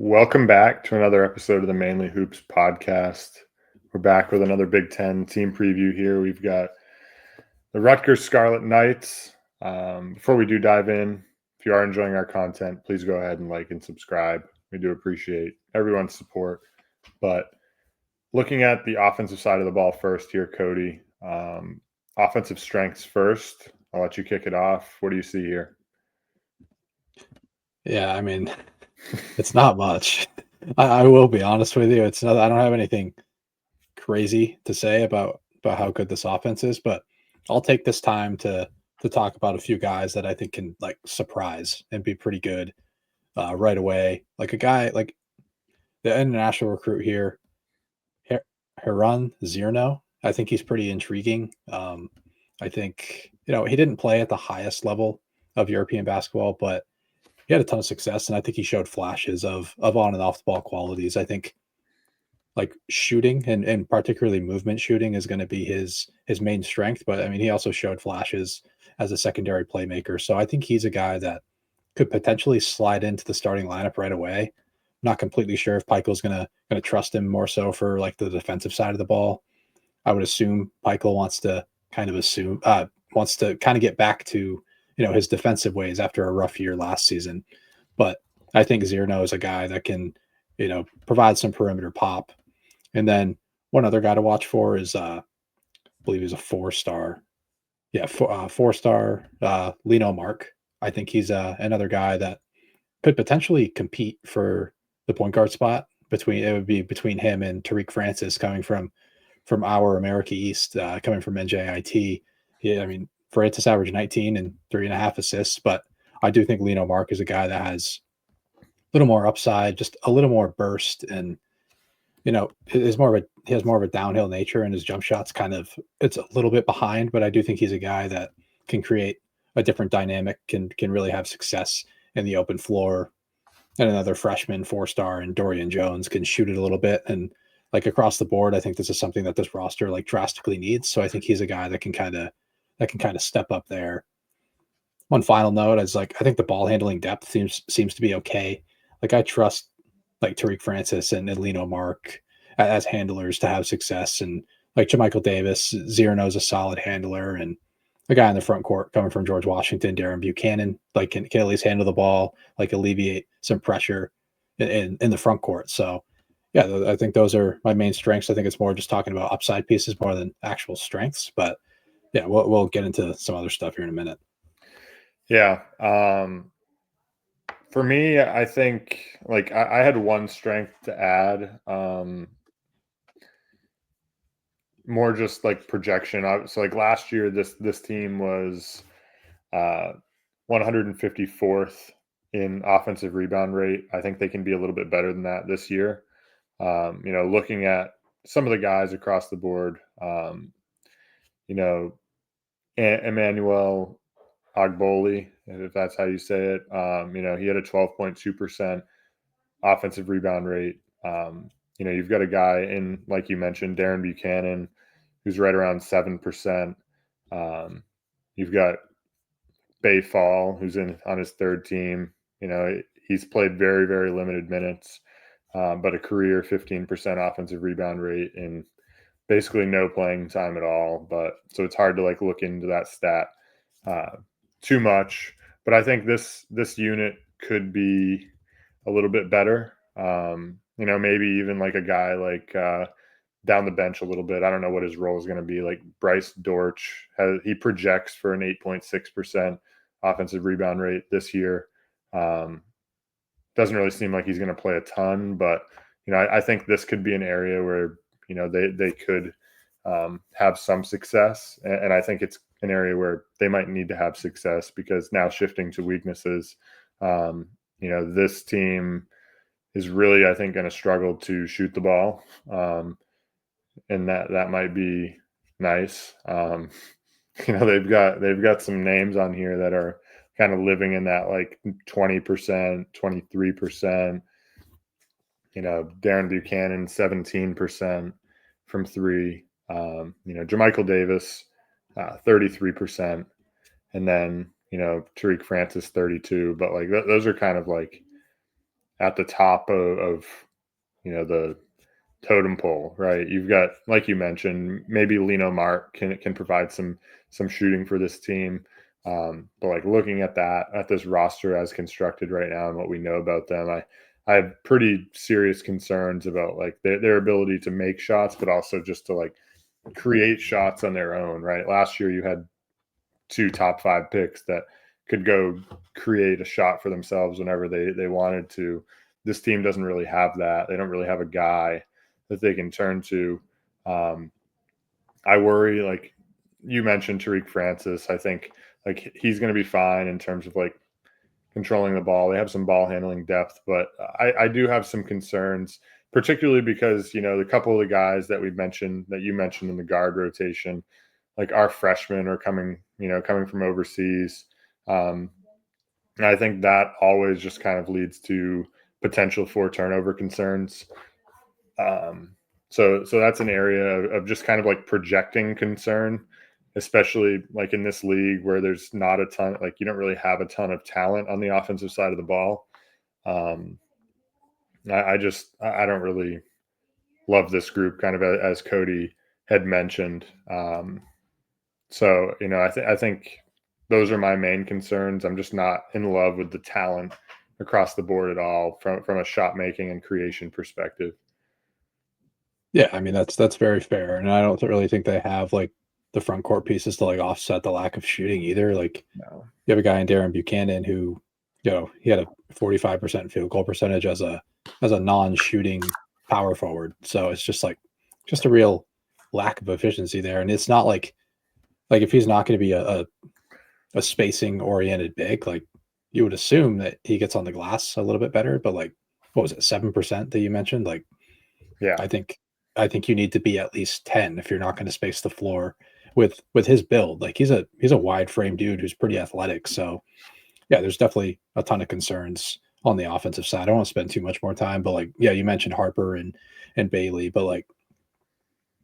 Welcome back to another episode of the Mainly Hoops podcast. We're back with another Big Ten team preview here. We've got the Rutgers Scarlet Knights. Before we do dive in, if you are enjoying our content, please go ahead and like and subscribe. We do appreciate everyone's support. But looking at the offensive side of the ball first here, Cody. Offensive strengths first. I'll let you kick it off. What do you see here? Yeah, I mean, it's not much. I will be honest with you. It's not. I don't have anything crazy to say about how good this offense is, but I'll take this time to talk about a few guys that I think can like surprise and be pretty good right away. Like a guy like the international recruit here, Harun Zirno. I think he's pretty intriguing. I think he didn't play at the highest level of European basketball, but he had a ton of success, and I think he showed flashes of on and off the ball qualities. I think like shooting and particularly movement shooting is going to be his main strength. But I mean, he also showed flashes as a secondary playmaker. So I think he's a guy that could potentially slide into the starting lineup right away. Not completely sure if Peichel's gonna trust him more so for like the defensive side of the ball. I would assume Peichel wants to kind of get back to his defensive ways after a rough year last season. But I think Zirno is a guy that can provide some perimeter pop. And then one other guy to watch for is I believe he's a 4-star. Yeah, 4-star Lino Mark. I think he's another guy that could potentially compete for the point guard spot. It would be between him and Tariq Francis coming from our America East, coming from NJIT. Yeah, I mean, Francis averaged 19 and 3.5 assists, but I do think Lino Mark is a guy that has a little more upside, just a little more burst, and he has more of a downhill nature, and his jump shot's it's a little bit behind, but I do think he's a guy that can create a different dynamic, can really have success in the open floor. And another freshman 4-star and Dorian Jones can shoot it a little bit, and like across the board, I think this is something that this roster like drastically needs. So I think he's a guy that can kind of step up there. One final note is like I think the ball handling depth seems to be okay. Like I trust like Tariq Francis and Lino Mark as handlers to have success, and like Jamichael Davis, Zirno's a solid handler, and the guy in the front court coming from George Washington, Darren Buchanan, like can at least handle the ball, like alleviate some pressure in the front court. So yeah, I think those are my main strengths. I think it's more just talking about upside pieces more than actual strengths, but yeah, we'll get into some other stuff here in a minute. Yeah. For me, I think like I had one strength to add, more just like projection. So like last year, this team was 154th in offensive rebound rate. I think they can be a little bit better than that this year. Looking at some of the guys across the board, Emmanuel Ogboli, if that's how you say it. He had a 12.2% offensive rebound rate. You've got a guy in, like you mentioned, Darren Buchanan, who's right around 7%. You've got Bay Fall, who's on his third team. He's played very, very limited minutes, but a career 15% offensive rebound rate and basically no playing time at all. But so it's hard to like look into that stat too much. But I think this unit could be a little bit better. Maybe even like a guy like down the bench a little bit. I don't know what his role is going to be. Like Bryce Dortch, he projects for an 8.6% offensive rebound rate this year. Doesn't really seem like he's going to play a ton, but I think this could be an area where they could have some success, and I think it's an area where they might need to have success because now shifting to weaknesses, this team is really, I think, going to struggle to shoot the ball, and that might be nice. They've got some names on here that are kind of living in that like 20%, 23%. Darren Buchanan 17% from three. Jamichael Davis 33%, and then Tariq Francis 32. But like those are kind of like at the top of the totem pole, right? You've got, like you mentioned, maybe Lino Mark can provide some shooting for this team. But like looking at this roster as constructed right now and what we know about them, I have pretty serious concerns about like their ability to make shots, but also just to like create shots on their own, right? Last year you had two top five picks that could go create a shot for themselves whenever they wanted to. This team doesn't really have that. They don't really have a guy that they can turn to. Um, I worry, like you mentioned, Tariq Francis. I think like he's going to be fine in terms of like controlling the ball. They have some ball handling depth, but I do have some concerns, particularly because the couple of the guys that you mentioned in the guard rotation, like our freshmen are coming from overseas. Um, and I think that always just kind of leads to potential for turnover concerns. So that's an area of just kind of like projecting concern, especially like in this league where there's not a ton, like you don't really have a ton of talent on the offensive side of the ball. Um, I don't really love this group, kind of as Cody had mentioned. So I think those are my main concerns. I'm just not in love with the talent across the board at all from a shot making and creation perspective. Yeah, I mean that's very fair, and I don't really think they have like the front court pieces to like offset the lack of shooting either. Like No. you have a guy in Darren Buchanan who, he had a 45% field goal percentage as a non-shooting power forward. So it's just a real lack of efficiency there, and it's not like if he's not going to be a spacing oriented big, like you would assume that he gets on the glass a little bit better, but like what was it, 7% that you mentioned? Like Yeah. I think I think you need to be at least 10 if you're not going to space the floor with his build. Like he's a wide frame dude who's pretty athletic. So yeah, there's definitely a ton of concerns on the offensive side. I don't want to spend too much more time, but like yeah, you mentioned Harper and Bailey, but like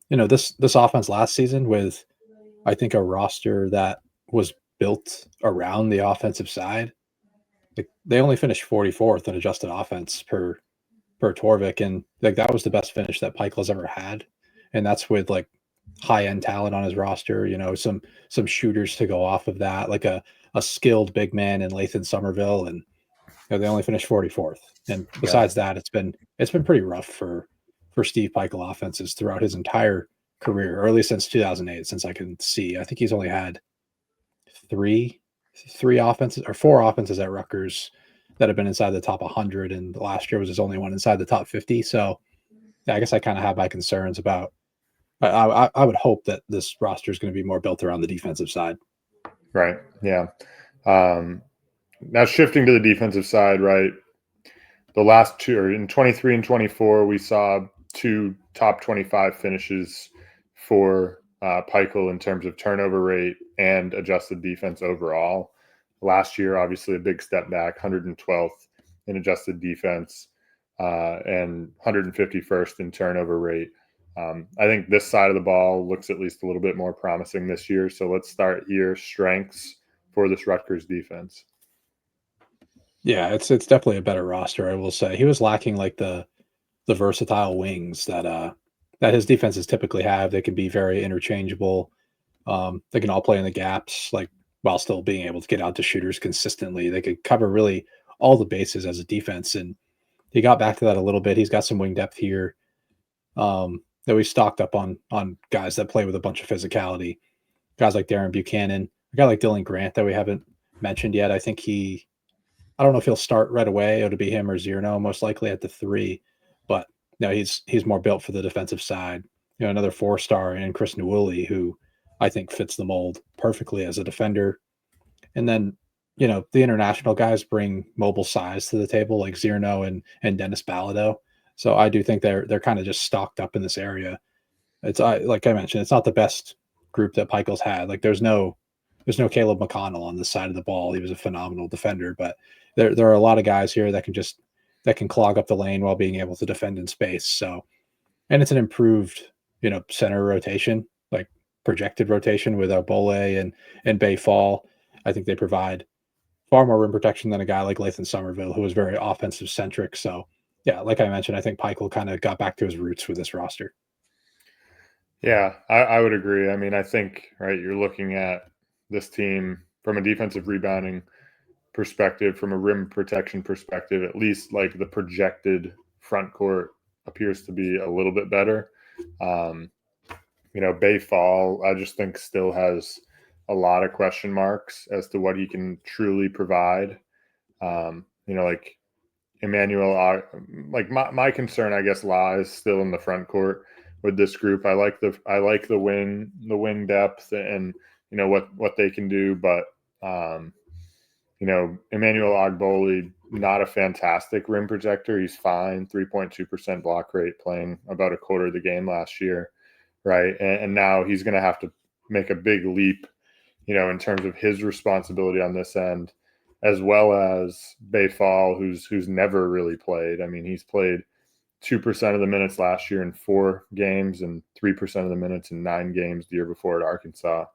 this offense last season with I think a roster that was built around the offensive side, like they only finished 44th in adjusted offense per Torvik, and like that was the best finish that Pikel's ever had, and that's with like high end talent on his roster. Some shooters to go off of that, like a skilled big man in Lathan Somerville, and they only finished 44th. And Yeah. besides that, it's been pretty rough for Steve Pikel offenses throughout his entire career, or at least since 2008, since I can see. I think he's only had three three offenses or four offenses at Rutgers that have been inside the top 100, and last year was his only one inside the top 50. So yeah, I guess I kind of have my concerns about. I would hope that this roster is going to be more built around the defensive side. Right. Yeah. Um, Now shifting to the defensive side, right? The last two, or in 23 and 24, we saw two top 25 finishes for Pikel in terms of turnover rate and adjusted defense overall. Last year, obviously, a big step back, 112th in adjusted defense and 151st in turnover rate. I think this side of the ball looks at least a little bit more promising this year. So let's start here. Strengths for this Rutgers defense. Yeah, it's definitely a better roster, I will say. He was lacking like the versatile wings that his defenses typically have. They can be very interchangeable. They can all play in the gaps, like while still being able to get out to shooters consistently. They could cover really all the bases as a defense, and he got back to that a little bit. He's got some wing depth here. That we stocked up on guys that play with a bunch of physicality. Guys like Darren Buchanan, a guy like Dylan Grant that we haven't mentioned yet. I don't know if he'll start right away. It'll be him or Zierno most likely at the three, but he's more built for the defensive side. Another 4-star in Chris Newuli, who I think fits the mold perfectly as a defender. And then, the international guys bring mobile size to the table, like Zierno and Dennis Balado. So I do think they're kind of just stocked up in this area. Like I mentioned, it's not the best group that Pikel's had. Like there's no Caleb McConnell on this side of the ball. He was a phenomenal defender, but there are a lot of guys here that can clog up the lane while being able to defend in space. So, and it's an improved, center rotation, like projected rotation with Obole and Bay Fall. I think they provide far more rim protection than a guy like Lathan Somerville, who was very offensive centric. So, yeah, like I mentioned, I think Peichel kind of got back to his roots with this roster. Yeah, I would agree. I mean, I think, right, you're looking at this team from a defensive rebounding perspective, from a rim protection perspective, at least like the projected front court appears to be a little bit better. Um, Bay Fall, I just think still has a lot of question marks as to what he can truly provide. Like Emmanuel, like my concern, I guess, lies still in the front court with this group. I like the wing depth and what they can do, but Emmanuel Ogboli, not a fantastic rim protector. He's fine, 3.2% block rate, playing about a quarter of the game last year, right? And now he's going to have to make a big leap, in terms of his responsibility on this end, as well as Bay Fall, who's never really played. I mean, he's played 2% of the minutes last year in 4 games and 3% of the minutes in 9 games the year before at Arkansas.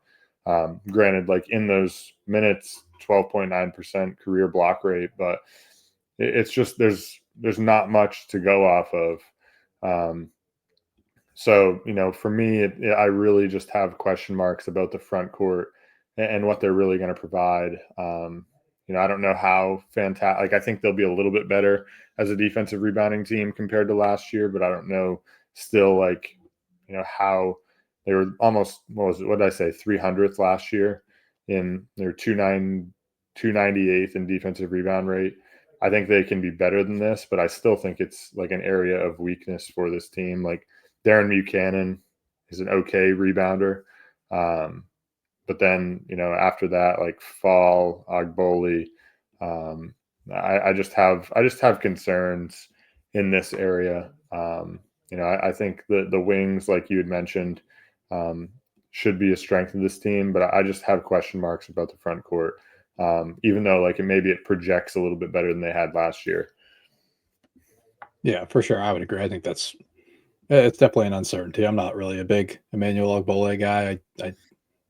Granted, like in those minutes, 12.9% career block rate, but it's just there's not much to go off of. So, for me, I really just have question marks about the front court and what they're really going to provide. I don't know how fantastic. Like, I think they'll be a little bit better as a defensive rebounding team compared to last year, but I don't know still, like, how they were almost, what did I say, 300th last year in their 298th in defensive rebound rate. I think they can be better than this, but I still think it's like an area of weakness for this team. Like, Darren Buchanan is an okay rebounder. But then, after that, like Fall, Ogboli, I just have concerns in this area. I think the wings, like you had mentioned, should be a strength of this team, but I just have question marks about the front court. Even though like maybe it projects a little bit better than they had last year. Yeah, for sure. I would agree. I think it's definitely an uncertainty. I'm not really a big Emmanuel Ogbole guy. I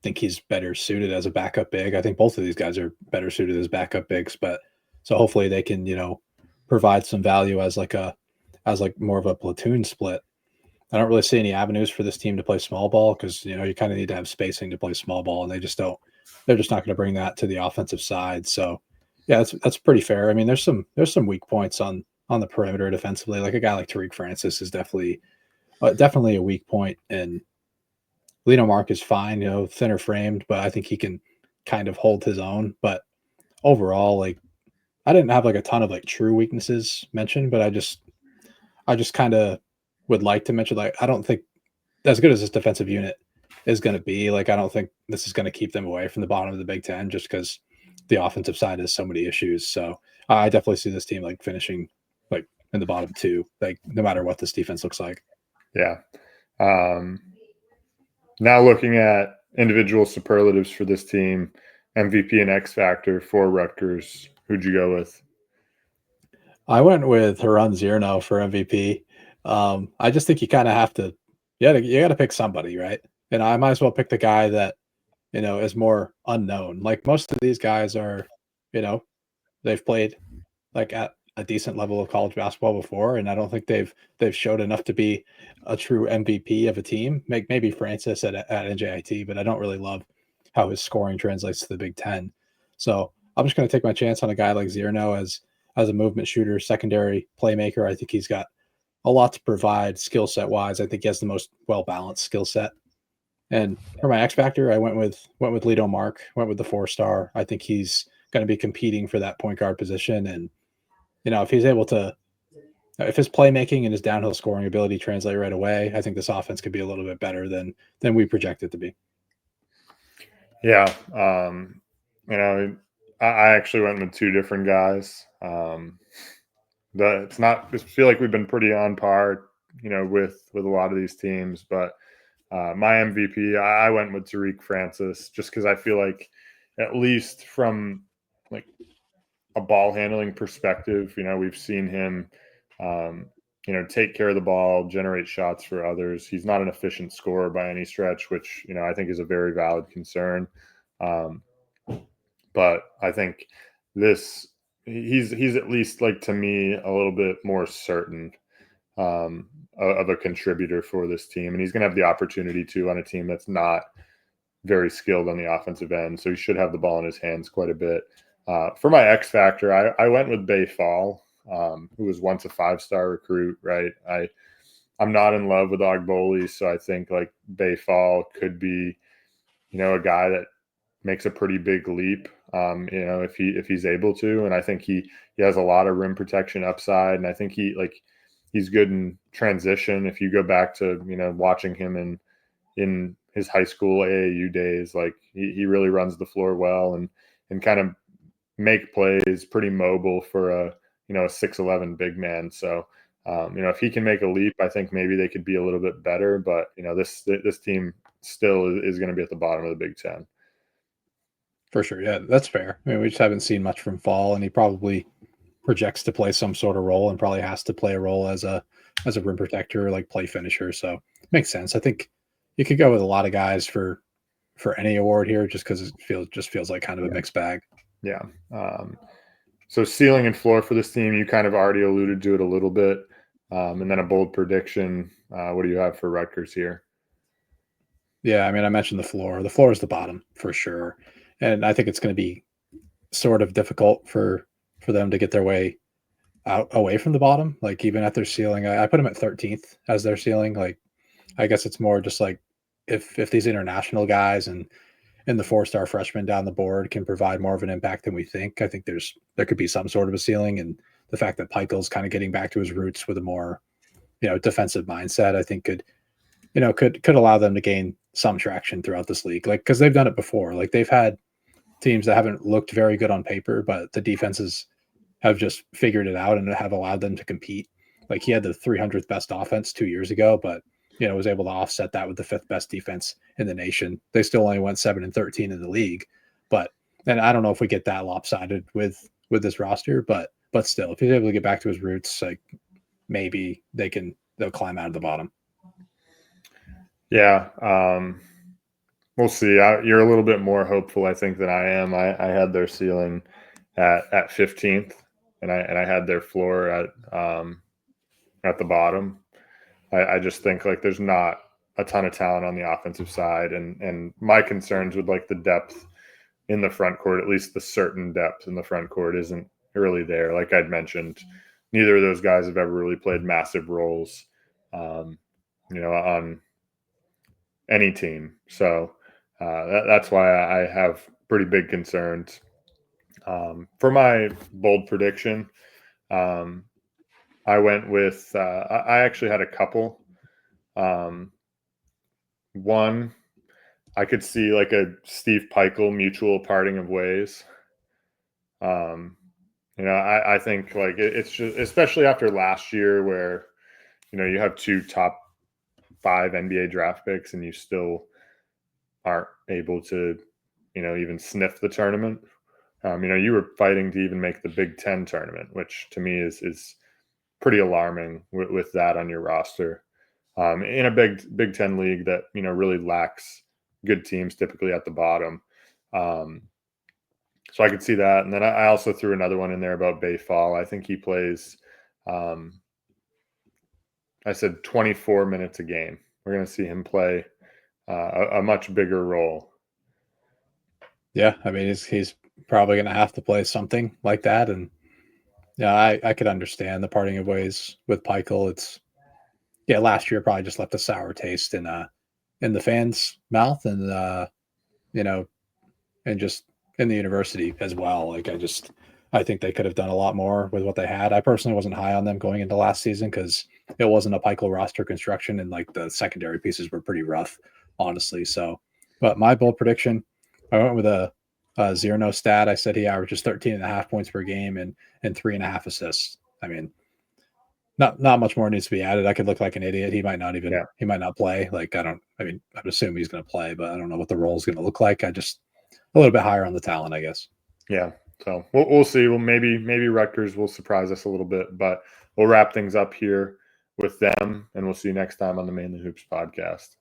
think he's better suited as a backup big. I think both of these guys are better suited as backup bigs, but so hopefully they can, provide some value as like more of a platoon split. I don't really see any avenues for this team to play small ball because you kind of need to have spacing to play small ball, and they just don't. They're just not going to bring that to the offensive side. So, yeah, that's pretty fair. I mean, there's some weak points on the perimeter defensively. Like a guy like Tariq Francis is definitely a weak point, and Lino Mark is fine. Thinner framed, but I think he can kind of hold his own. But overall, like I didn't have like a ton of like true weaknesses mentioned, but I just kind of would like to mention like I don't think as good as this defensive unit is going to be, like I don't think this is going to keep them away from the bottom of the Big Ten just because the offensive side has so many issues. So I definitely see this team like finishing like in the bottom 2, like no matter what this defense looks like. Yeah. Now looking at individual superlatives for this team, MVP and X factor for Rutgers, who'd you go with? I went with Haran Zirno for MVP. I just think you kind of have to, you got to pick somebody, right? And I might as well pick the guy that is more unknown. Like most of these guys are, you know, they've played like at a decent level of college basketball before, and I don't think they've showed enough to be a true MVP of a team. Maybe Francis at NJIT, but I don't really love how his scoring translates to the Big Ten. So I'm just going to take my chance on a guy like Zierno as a movement shooter, secondary playmaker. I think he's got a lot to provide skill set wise. I think he has the most well balanced skill set. And for my X factor, I went with Lido Mark, went with the 4-star. I think he's going to be competing for that point guard position, and if he's able to, if his playmaking and his downhill scoring ability translate right away, I think this offense could be a little bit better than we project it to be. Yeah. I actually went with 2 different guys. It's not. I feel like we've been pretty on par, with a lot of these teams. But my MVP, I went with Tariq Francis, just because I feel like, at least from like a ball handling perspective, we've seen him, take care of the ball, generate shots for others. He's not an efficient scorer by any stretch, which I think is a very valid concern. But I think he's at least, like, to me, a little bit more certain of a contributor for this team, and he's going to have the opportunity to on a team that's not very skilled on the offensive end. So he should have the ball in his hands quite a bit. For my X factor, I went with Bay Fall, who was once a 5-star recruit. Right, I'm not in love with Ogboli, so I think like Bay Fall could be, a guy that makes a pretty big leap. If he's able to, and I think he has a lot of rim protection upside, and I think he's good in transition. If you go back to watching him in his high school AAU days, like he really runs the floor well and kind of make plays, pretty mobile for a 6'11" big man. So if he can make a leap, I think maybe they could be a little bit better. But this team still is going to be at the bottom of the Big Ten. For sure. Yeah, that's fair. I mean, we just haven't seen much from Fall, and he probably projects to play some sort of role and probably has to play a role as a rim protector, like play finisher. So it makes sense. I think you could go with a lot of guys for any award here, just because it feels like kind of a mixed bag. Yeah. So ceiling and floor for this team, you kind of already alluded to it a little bit. And then a bold prediction. What do you have for Rutgers here? Yeah, I mean, I mentioned the floor. The floor is the bottom for sure, and I think it's going to be sort of difficult for them to get their way out away from the bottom. Like even at their ceiling, I put them at 13th as their ceiling. Like I guess it's more just like if these international guys and the 4-star freshmen down the board can provide more of an impact than we think. I think there could be some sort of a ceiling, and the fact that Peichel's kind of getting back to his roots with a more defensive mindset, I think could allow them to gain some traction throughout this league. Like because they've done it before. Like they've had teams that haven't looked very good on paper, but the defenses have just figured it out and have allowed them to compete. Like he had the 300th best offense 2 years ago, but was able to offset that with the 5th best defense in the nation. They still only went 7-13 in the league, and I don't know if we get that lopsided with this roster, but still, if he's able to get back to his roots, like maybe they'll climb out of the bottom. Yeah, we'll see. You're a little bit more hopeful, I think, than I am. I had their ceiling at 15th, and I had their floor at the bottom. I just think like there's not a ton of talent on the offensive side, and my concerns with like the depth in the front court, at least the certain depth in the front court, isn't really there. Like I'd mentioned, neither of those guys have ever really played massive roles, on any team. So that's why I have pretty big concerns. For my bold prediction, I went with I actually had a couple. One, I could see like a Steve Peichel mutual parting of ways. I think like it's just, especially after last year where, you have 2 top 5 NBA draft picks and you still aren't able to, even sniff the tournament. You were fighting to even make the Big Ten tournament, which to me is pretty alarming with that on your roster. In a Big Ten league that really lacks good teams typically at the bottom. So I could see that, and then I also threw another one in there about Bay Fall. I think he plays. I said 24 minutes a game. We're going to see him play a much bigger role. Yeah, I mean he's probably going to have to play something like that, and yeah, I could understand the parting of ways with Peichel. Last year probably just left a sour taste in the fans' mouth, and and just in the university as well. Like I think they could have done a lot more with what they had. I personally wasn't high on them going into last season because it wasn't a Peichel roster construction, and like the secondary pieces were pretty rough, honestly. So, but my bold prediction, I went with a Zerno stat. I said he averages 13.5 points per game and 3.5 assists. I mean, not much more needs to be added. I could look like an idiot. He might not play. Like I'd assume he's going to play, but I don't know what the role is going to look like. I just a little bit higher on the talent, I guess. Yeah. So we'll see. Well, maybe Rutgers will surprise us a little bit, but we'll wrap things up here with them, and we'll see you next time on the Mainly Hoops podcast.